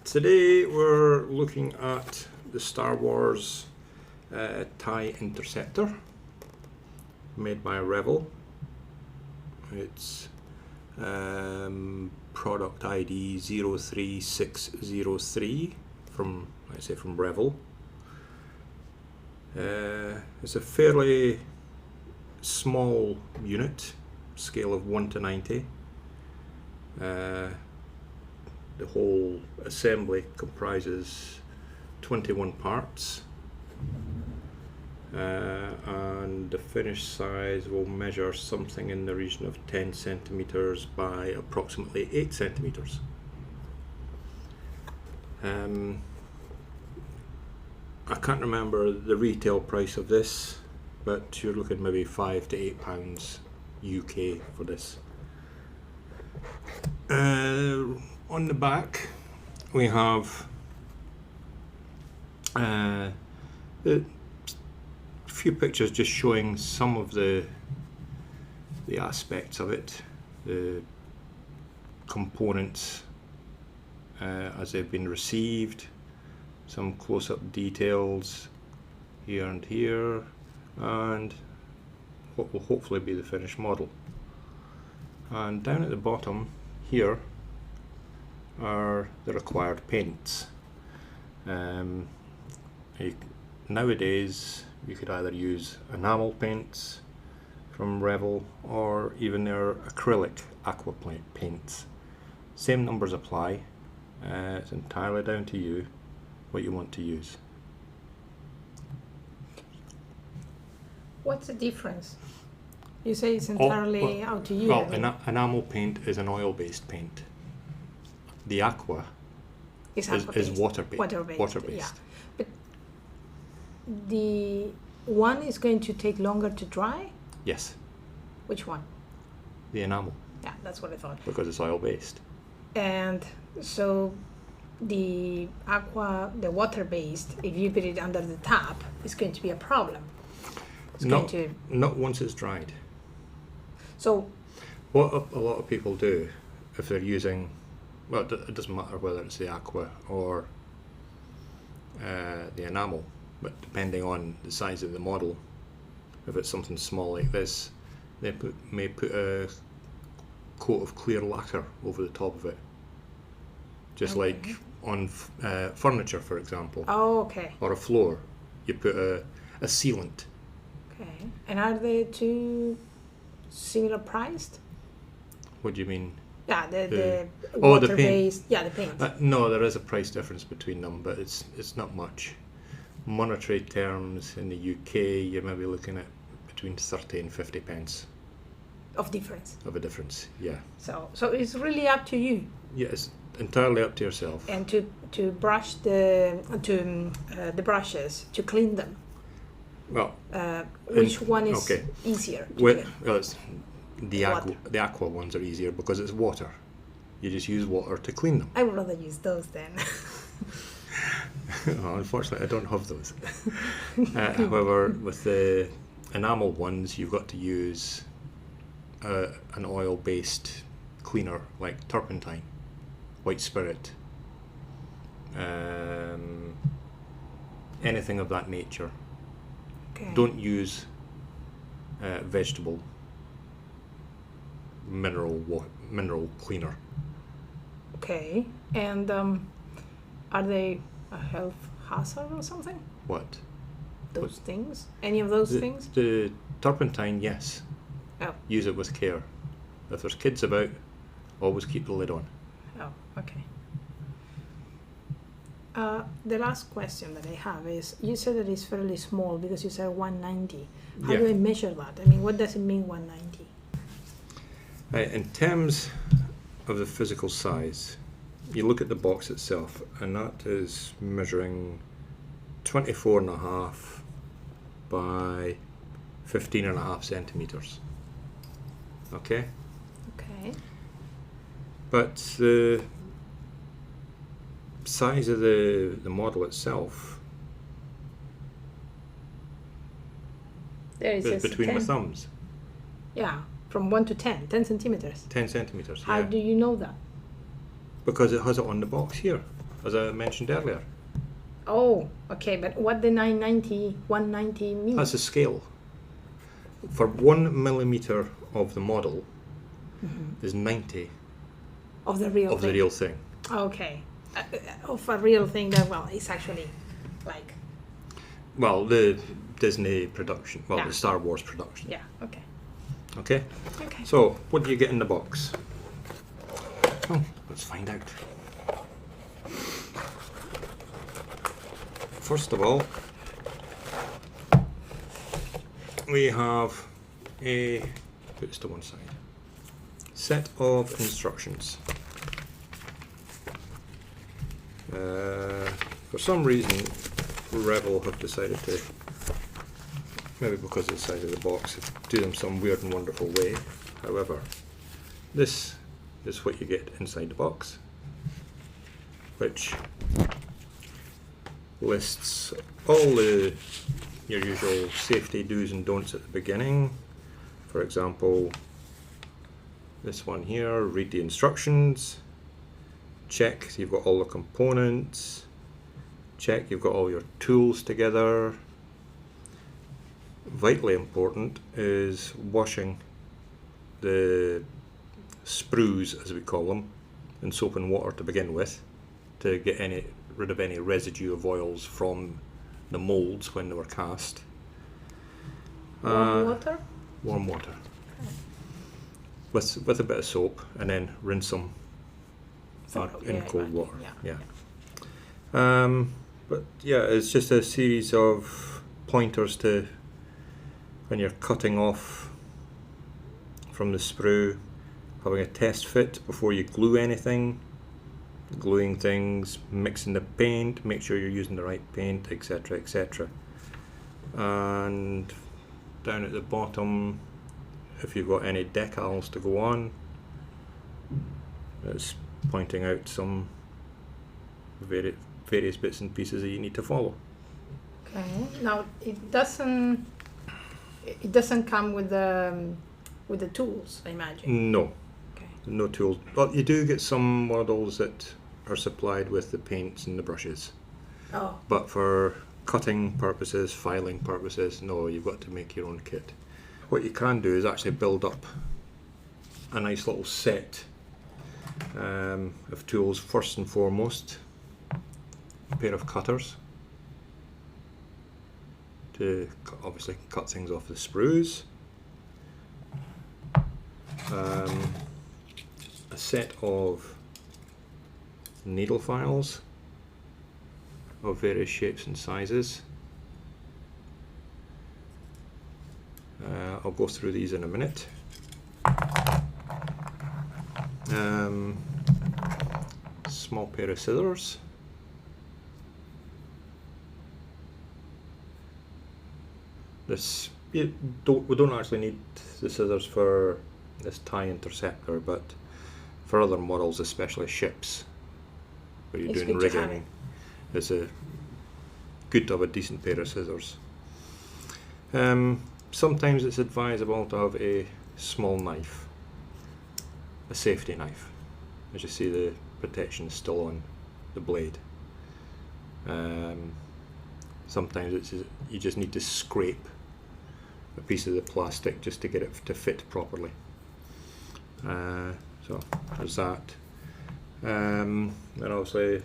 Today we're looking at the Star Wars TIE Interceptor made by Revell. It's product ID 03603 from Revell. It's a fairly small unit, scale of 1 to 90. The whole assembly comprises 21 parts, and the finished size will measure something in the region of 10 centimeters by approximately 8 centimeters. I can't remember the retail price of this, but you're looking maybe £5 to £8 UK for this. On the back we have a few pictures just showing some of the aspects of it, the components as they've been received, some close-up details here and here, and what will hopefully be the finished model. And down at the bottom here are the required paints. Nowadays you could either use enamel paints from Revell or even their acrylic aqua paints. Same numbers apply. It's entirely down to you what you want to use. What's the difference? You say it's entirely out to you. Well, enamel paint is an oil-based paint. The aqua is water-based. Water-based. Yeah. But the one is going to take longer to dry? Yes. Which one? The enamel. Yeah, that's what I thought. Because it's oil-based. And so the aqua, the water-based, if you put it under the tap, it's going to be a problem. Not once it's dried. So what a lot of people do, if they're using, well, it doesn't matter whether it's the aqua or the enamel, but depending on the size of the model, if it's something small like this, they may put a coat of clear lacquer over the top of it, just like on furniture, for example. Oh, okay. Or a floor, you put a sealant. Okay. And are they two similar priced? What do you mean? Yeah, the water-based. Yeah, the paint. No, there is a price difference between them, but it's not much. Monetary terms in the UK, you're maybe looking at between 30 and 50 pence. Of difference. Of a difference, yeah. So it's really up to you. Yeah, it's entirely up to yourself. And to brush the brushes, to clean them. Well, which one is easier? It's the aqua ones are easier because it's water. You just use water to clean them. I would rather use those then. Well, unfortunately, I don't have those. However, with the enamel ones, you've got to use an oil-based cleaner like turpentine, white spirit, anything of that nature. Okay. Don't use vegetable mineral cleaner. Okay. And are they a health hazard or something? What? Those things? Any of those things? The turpentine, yes. Oh. Use it with care. If there's kids about, always keep the lid on. Oh, okay. The last question that I have is, you said that it's fairly small because you said 190. How do I measure that? I mean, what does it mean 190? In terms of the physical size, you look at the box itself, and that is measuring 24.5 by 15.5 centimeters. Okay? Okay. But the size of the model itself is between my thumbs. Yeah, from 1 to 10 centimeters. 10 centimeters, How do you know that? Because it has it on the box here, as I mentioned earlier. Oh, okay, but what the 990, 190 means? That's a scale. For 1 millimeter of the model is 90 Of the real of thing. the real thing. Okay. Of a real thing that, well, it's actually like... Well, the Disney production, well, Yeah. the Star Wars production. Yeah, okay. Okay? Okay. So, what do you get in the box? Oh, let's find out. First of all, we have a, put this to one side, set of instructions. For some reason, Revell have decided to, maybe because of the size of the box, do them some weird and wonderful way. However, this is what you get inside the box, which lists all your usual safety do's and don'ts at the beginning. For example, this one here, read the instructions, check you've got all the components, check you've got all your tools together. Vitally important is washing the sprues, as we call them, in soap and water to begin with, to get rid of any residue of oils from the molds when they were cast. Warm water? Warm water. With a bit of soap, and then rinse them in cold water. Yeah. But yeah, it's just a series of pointers to when you're cutting off from the sprue, having a test fit before you glue anything, gluing things, mixing the paint, make sure you're using the right paint, etc., etc. And down at the bottom, if you've got any decals to go on, it's pointing out some various bits and pieces that you need to follow. Okay. Now it doesn't come with the tools, I imagine. No. Okay. No tools. But you do get some models that are supplied with the paints and the brushes. Oh. But for cutting purposes, filing purposes, no, you've got to make your own kit. What you can do is actually build up a nice little set of tools. First and foremost, a pair of cutters to obviously cut things off the sprues. A set of needle files of various shapes and sizes. I'll go through these in a minute. Small pair of scissors. We don't actually need the scissors for this TIE Interceptor, but for other models, especially ships, where you're doing rigging, it's good to have a decent pair of scissors. Sometimes it's advisable to have a small knife, a safety knife. As you see, the protection is still on the blade. Sometimes you just need to scrape a piece of the plastic just to get it to fit properly. So there's that. And obviously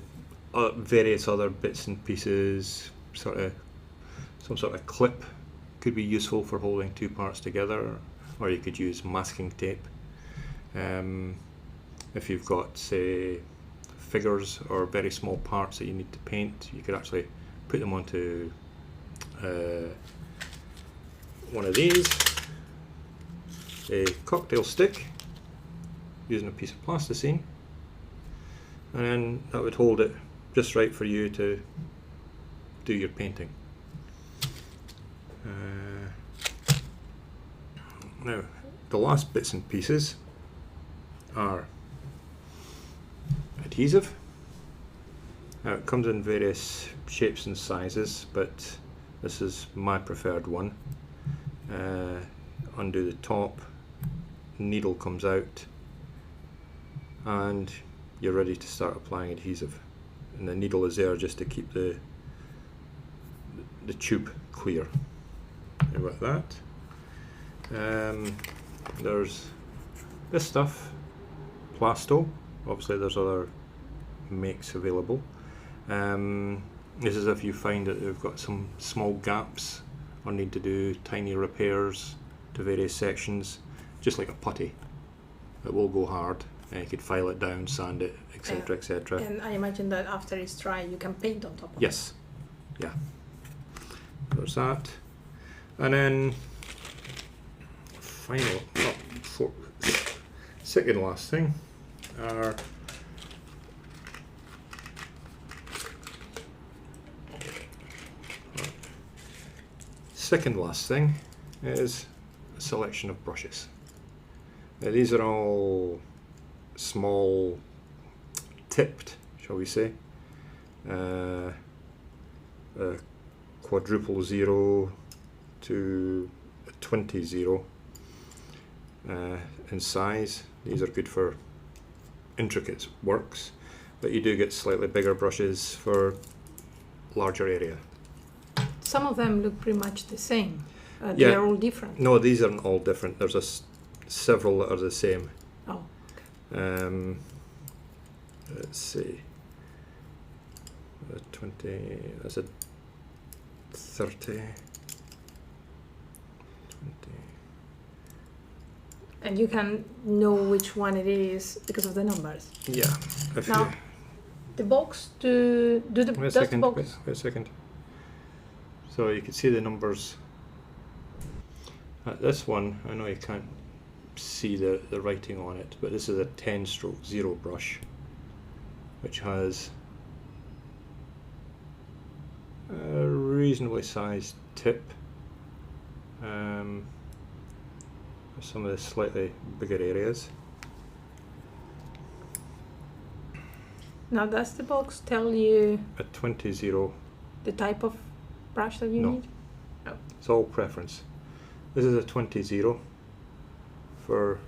various other bits and pieces, some sort of clip could be useful for holding two parts together, or you could use masking tape. If you've got, say, figures or very small parts that you need to paint, you could actually put them onto one of these, a cocktail stick, using a piece of plasticine, and then that would hold it just right for you to do your painting. Now, the last bits and pieces are adhesive. Now, it comes in various shapes and sizes, but this is my preferred one. Undo the top, needle comes out, and you're ready to start applying adhesive. And the needle is there just to keep the tube clear. And with that, there's this stuff, Plasto. Obviously there's other makes available. This is if you find that they've got some small gaps or need to do tiny repairs to various sections, just like a putty. It will go hard, and you could file it down, sand it, etc., etc. And I imagine that after it's dry, you can paint on top of it. Yes, yeah. There's that, and then second last thing are is a selection of brushes. Now these are all small, tipped, shall we say, quadruple 0 to 20 0 in size. These are good for intricate works, but you do get slightly bigger brushes for larger area. Some of them look pretty much the same. Yeah. They're all different. No, these aren't all different. There's several that are the same. Oh, okay. Let's see. 20, that's a 30, 20. And you can know which one it is because of the numbers. Yeah. If Now, you, the box to do the wait a does the second. box. Wait a second. So you can see the numbers. This one, I know you can't see the writing on it, but this is a 10/0 brush, which has a reasonably sized tip. For some of the slightly bigger areas. Now, does the box tell you A 20/0. the type of brush that you No. need? Oh. It's all preference. This is a 20/0 for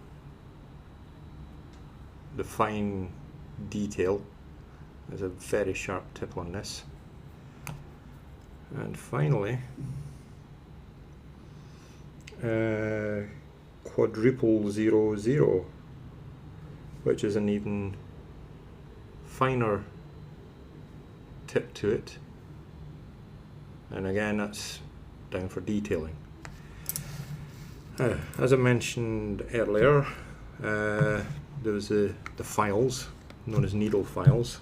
the fine detail. There's a very sharp tip on this. And finally, quadruple 00, which is an even finer tip to it. And again, that's down for detailing. As I mentioned earlier, there was the files, known as needle files,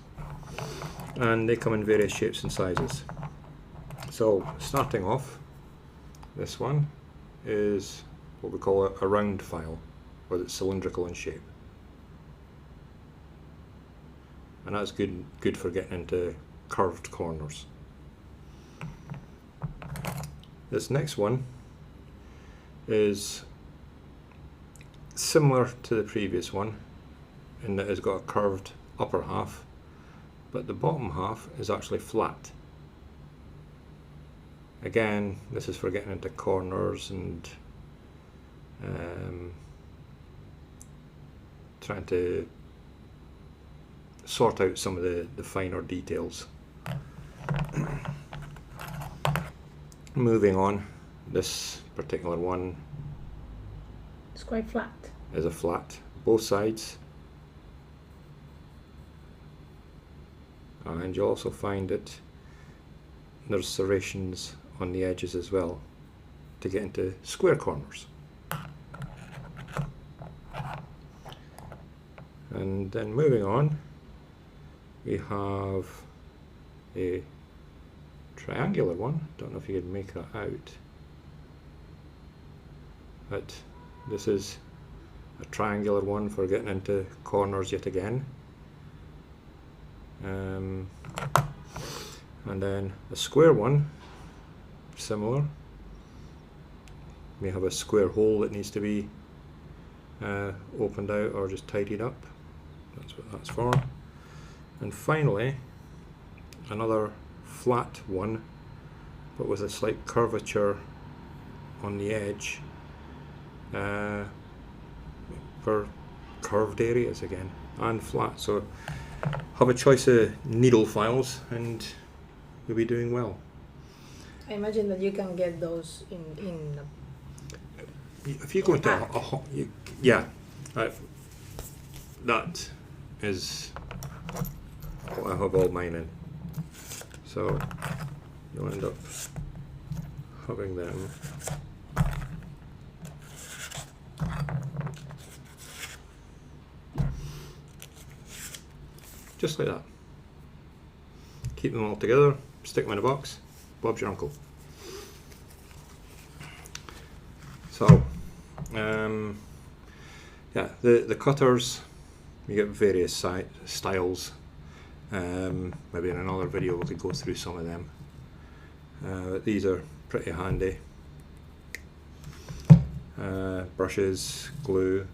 and they come in various shapes and sizes. So starting off, this one is what we call a round file, where it's cylindrical in shape. And that's good for getting into curved corners. This next one is similar to the previous one in that it's got a curved upper half, but the bottom half is actually flat. Again, this is for getting into corners and trying to sort out some of the finer details. Moving on, this particular one It's quite flat. is a flat, both sides, and you'll also find that there's serrations on the edges as well to get into square corners. And then moving on, we have a triangular one. Don't know if you can make that out, but this is a triangular one for getting into corners yet again. And then a square one, similar. We have a square hole that needs to be opened out or just tidied up. That's what that's for. And finally, another flat one, but with a slight curvature on the edge for curved areas again, and flat. So have a choice of needle files and you'll be doing well. I imagine that you can get those in If you go into yeah, that is what I have all mine in. So you'll end up having them. Just like that. Keep them all together, stick them in a box, Bob's your uncle. So, yeah, the cutters, you get various styles. Maybe in another video we could go through some of them. But these are pretty handy. Brushes, glue.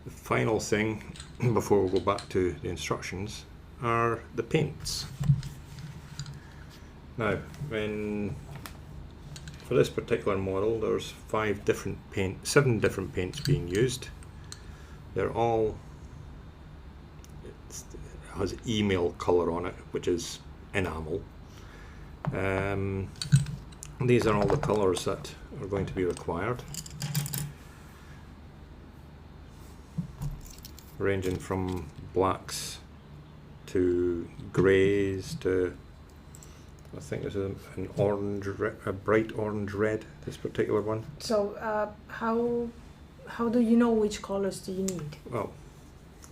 The final thing before we go back to the instructions are the paints. Now, for this particular model, there's 7 different paints being used. They're all, it has email colour on it, which is enamel. These are all the colours that are going to be required, ranging from blacks to greys to, I think this is an orange, a bright orange red, this particular one. So how do you know which colors do you need? Well,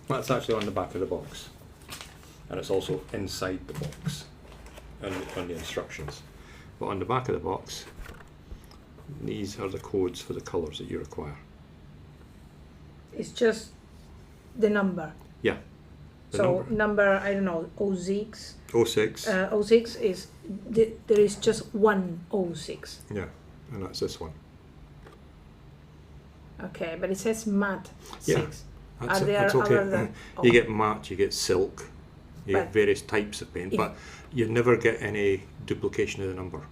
that's actually on the back of the box, and it's also inside the box and on the instructions. But on the back of the box, these are the codes for the colours that you require. It's just the number. Yeah. So number, I don't know, 06. 06. 06 is, there is just one 06. Yeah, and that's this one. Okay, but it says matte 6. Yeah, Are there that's okay. other than, You get matte, you get silk, you get various types of paint, but you never get any duplication of the number.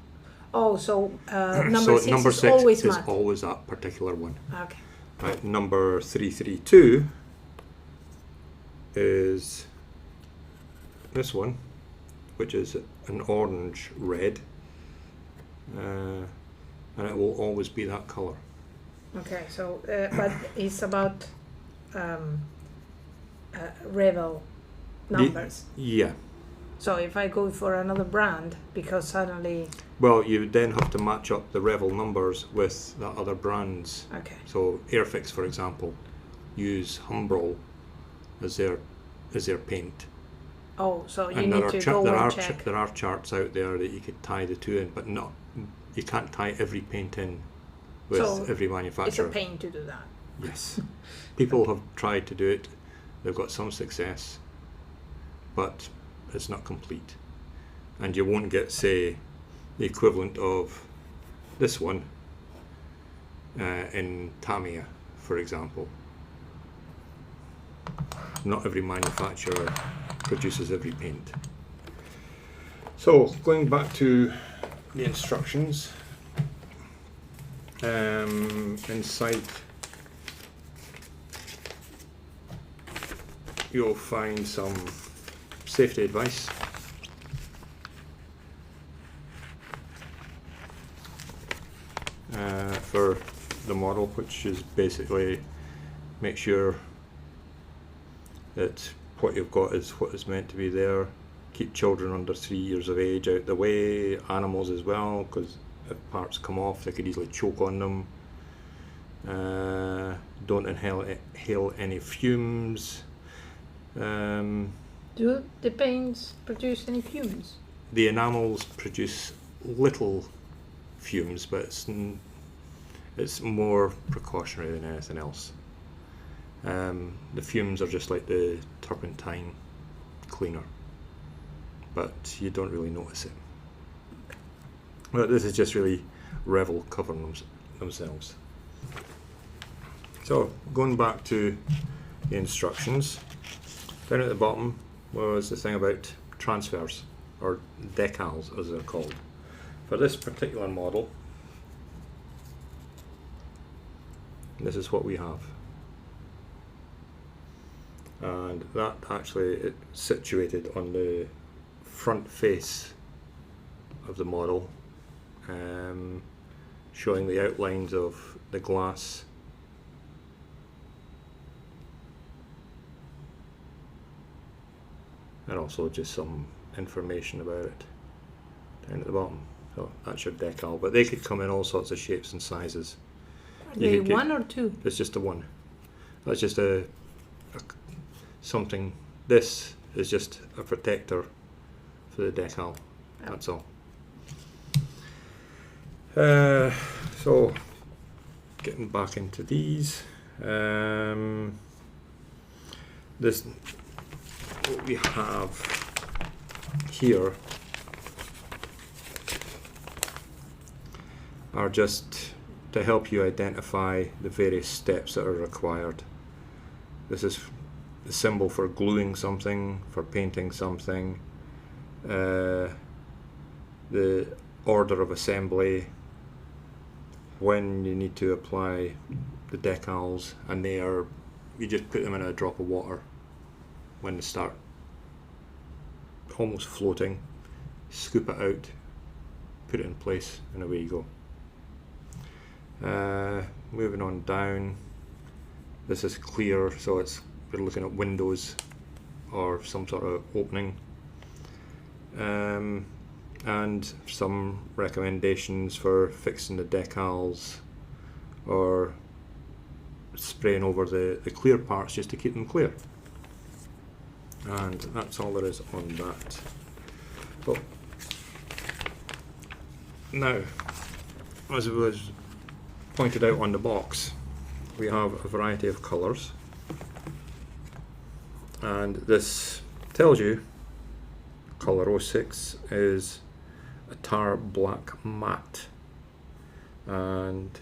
Oh, so number so 6 number is 6 always is matte. always that particular one. Okay. Right, number 332 is this one, which is an orange red, and it will always be that colour. Okay, so but it's about Revell numbers. Yeah. So if I go for another brand, because suddenly... Well, you then have to match up the Revell numbers with the other brands. Okay. So Airfix, for example, use Humbrol as their paint. Oh, so you And need to go and check. there are charts out there that you could tie the two in, but you can't tie every paint in with every manufacturer. It's a pain to do that. Yes. People have tried to do it. They've got some success, but it's not complete. And you won't get, say, the equivalent of this one in Tamiya, for example. Not every manufacturer produces every paint. So, going back to the instructions, inside you'll find some safety advice. For the model, which is basically make sure that what you've got is what is meant to be there. Keep children under 3 years of age out the way, animals as well, because if parts come off they could easily choke on them. Don't inhale any fumes. Do the paints produce any fumes? The enamels produce little fumes, but it's more precautionary than anything else. The fumes are just like the turpentine cleaner, but you don't really notice it. But this is just really Revell covering themselves. So going back to the instructions, down at the bottom was the thing about transfers, or decals as they're called. For this particular model, this is what we have. and that actually is situated on the front face of the model, showing the outlines of the glass. And also just some information about it down at the bottom. So that's your decal, but they could come in all sorts of shapes and sizes. Are they one or two? It's just a one. That's just a something. This is just a protector for the decal. Oh. That's all. So getting back into these, this what we have here are just to help you identify the various steps that are required. This is the symbol for gluing something, for painting something, the order of assembly, when you need to apply the decals, and you just put them in a drop of water when they start almost floating, scoop it out, put it in place, and away you go. Moving on down, this is clear, so we're looking at windows or some sort of opening, and some recommendations for fixing the decals or spraying over the clear parts just to keep them clear. And that's all there is on that. Well, now, as it was pointed out on the box, we have a variety of colours, and this tells you colour 06 is a tar black matte, and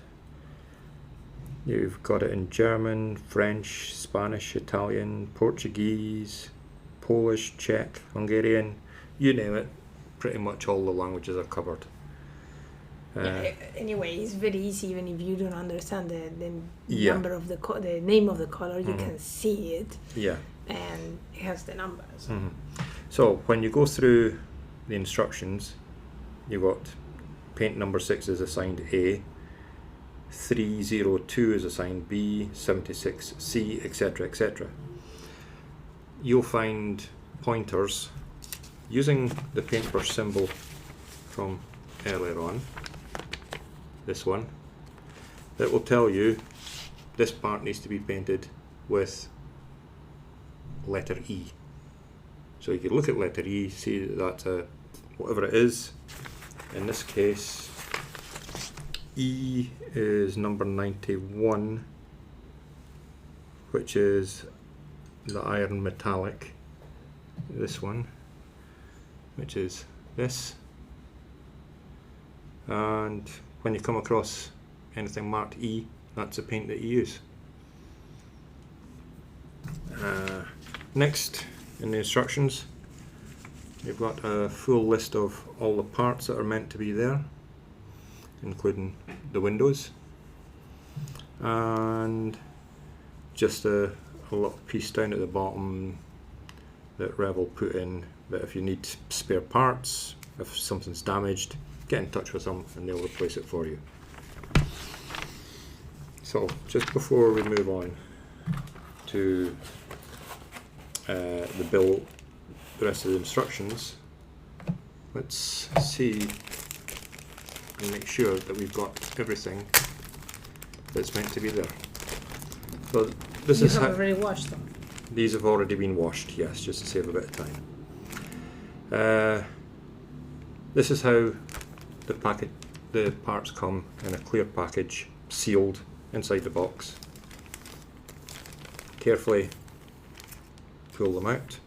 you've got it in German, French, Spanish, Italian, Portuguese, Polish, Czech, Hungarian, you name it, pretty much all the languages are covered. Anyway, it's very easy, even if you don't understand the Yeah. number of the name of the color, you can see it, Yeah. and it has the numbers. So when you go through the instructions, you've got paint number 6 is assigned A, 302 is assigned B, 76 C, etc., etc. You'll find pointers using the paintbrush symbol from earlier on, this one, that will tell you this part needs to be painted with letter E. So you can look at letter E, see that that's whatever it is. In this case, E is number 91, which is the iron metallic. This one, which is this. And when you come across anything marked E, that's the paint that you use. Next, in the instructions, you've got a full list of all the parts that are meant to be there, including the windows, and just a little piece down at the bottom that Revell put in, that if you need spare parts, if something's damaged, get in touch with them and they'll replace it for you. So just before we move on to the rest of the instructions, let's see and make sure that we've got everything that's meant to be there. So this You is have how already washed them. these have already been washed, yes, just to save a bit of time. This is how the parts come in a clear package, sealed inside the box. Carefully pull them out,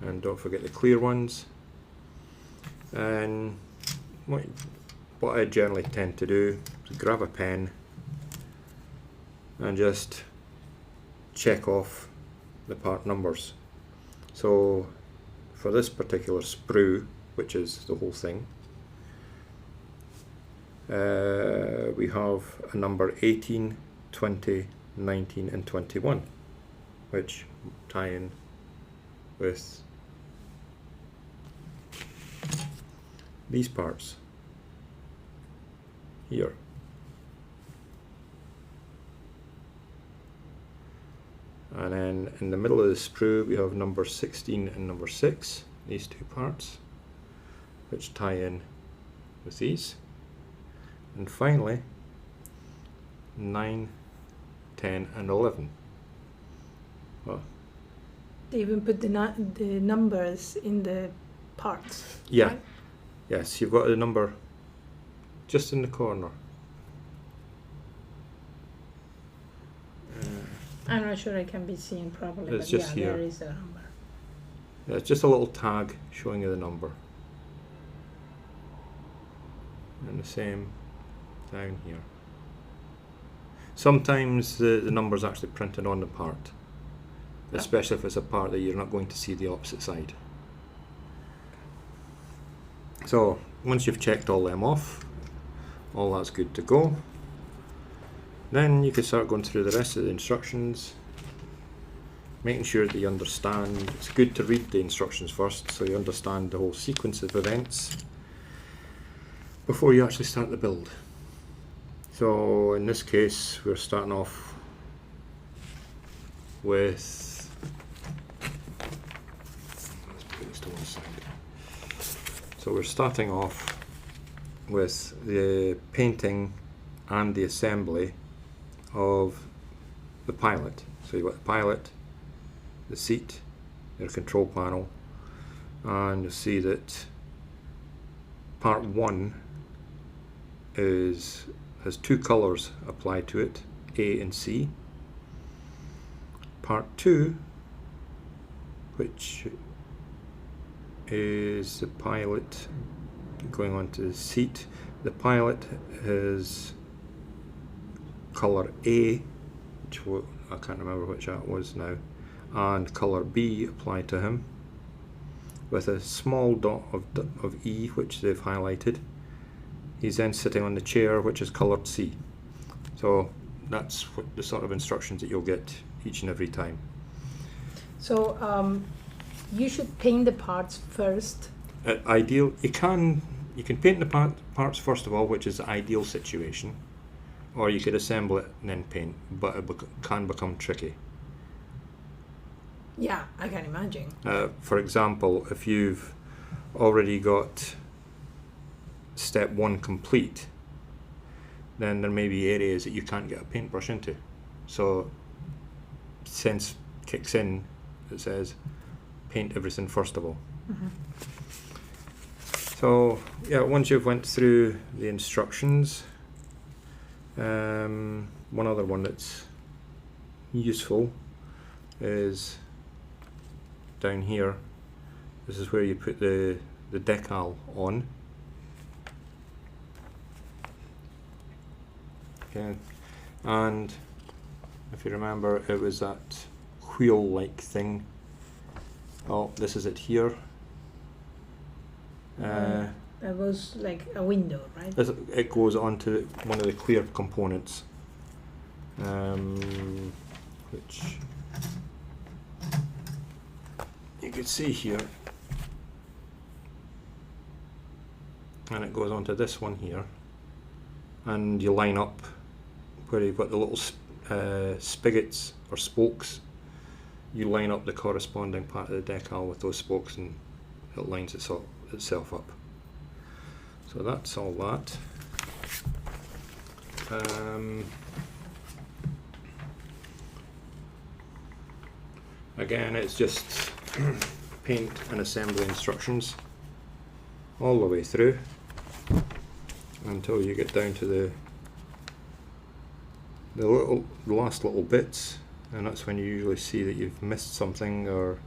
and don't forget the clear ones. And what I generally tend to do is grab a pen and just check off the part numbers. So for this particular sprue, which is the whole thing, we have a number 18, 20, 19 and 21. which tie in with these parts here. And then in the middle of the sprue we have number 16 and number 6, these two parts, which tie in with these. And finally 9, 10 and 11. Well, They even put the numbers in the parts. yeah, right? yes, you've got a number just in the corner. I'm not sure I can be seen properly, It's but just yeah, here. there is a number. Yeah, it's just a little tag showing you the number. And the same down here. Sometimes the number's actually printed on the part, especially if it's a part that you're not going to see the opposite side. So once you've checked all them off, all that's good to go, then you can start going through the rest of the instructions, making sure that you understand. It's good to read the instructions first so you understand the whole sequence of events before you actually start the build. So in this case we're starting off with, let's put this to one side. So we're starting off with the painting and the assembly of the pilot. So you've got the pilot, the seat, your control panel, and you'll see that part 1 has two colours applied to it, A and C. Part 2, which is the pilot going on to the seat, the pilot has colour A, which I can't remember which that was now, and colour B applied to him, with a small dot of E which they've highlighted. He's then sitting on the chair, which is coloured C. So that's what the sort of instructions that you'll get each and every time. So you should paint the parts first. Ideal, you can paint the parts first of all, which is the ideal situation, or you could assemble it and then paint, but it can become tricky. Yeah, I can imagine. For example, if you've already got step 1 complete, then there may be areas that you can't get a paintbrush into. So sense kicks in that says paint everything first of all. Mm-hmm. So yeah, once you've went through the instructions, one other one that's useful is down here. This is where you put the decal on. Okay, and if you remember, it was that wheel-like thing. Oh, this is it here. That was like a window, right? It goes onto one of the clear components, which you can see here, and it goes onto this one here, and you line up where you've got the little spigots or spokes. You line up the corresponding part of the decal with those spokes, and it lines itself up. So that's all that. Again, it's just paint and assembly instructions all the way through until you get down to the last little bits, and that's when you usually see that you've missed something or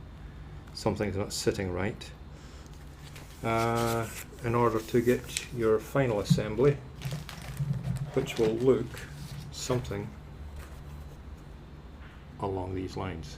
something's not sitting right. In order to get your final assembly, which will look something along these lines.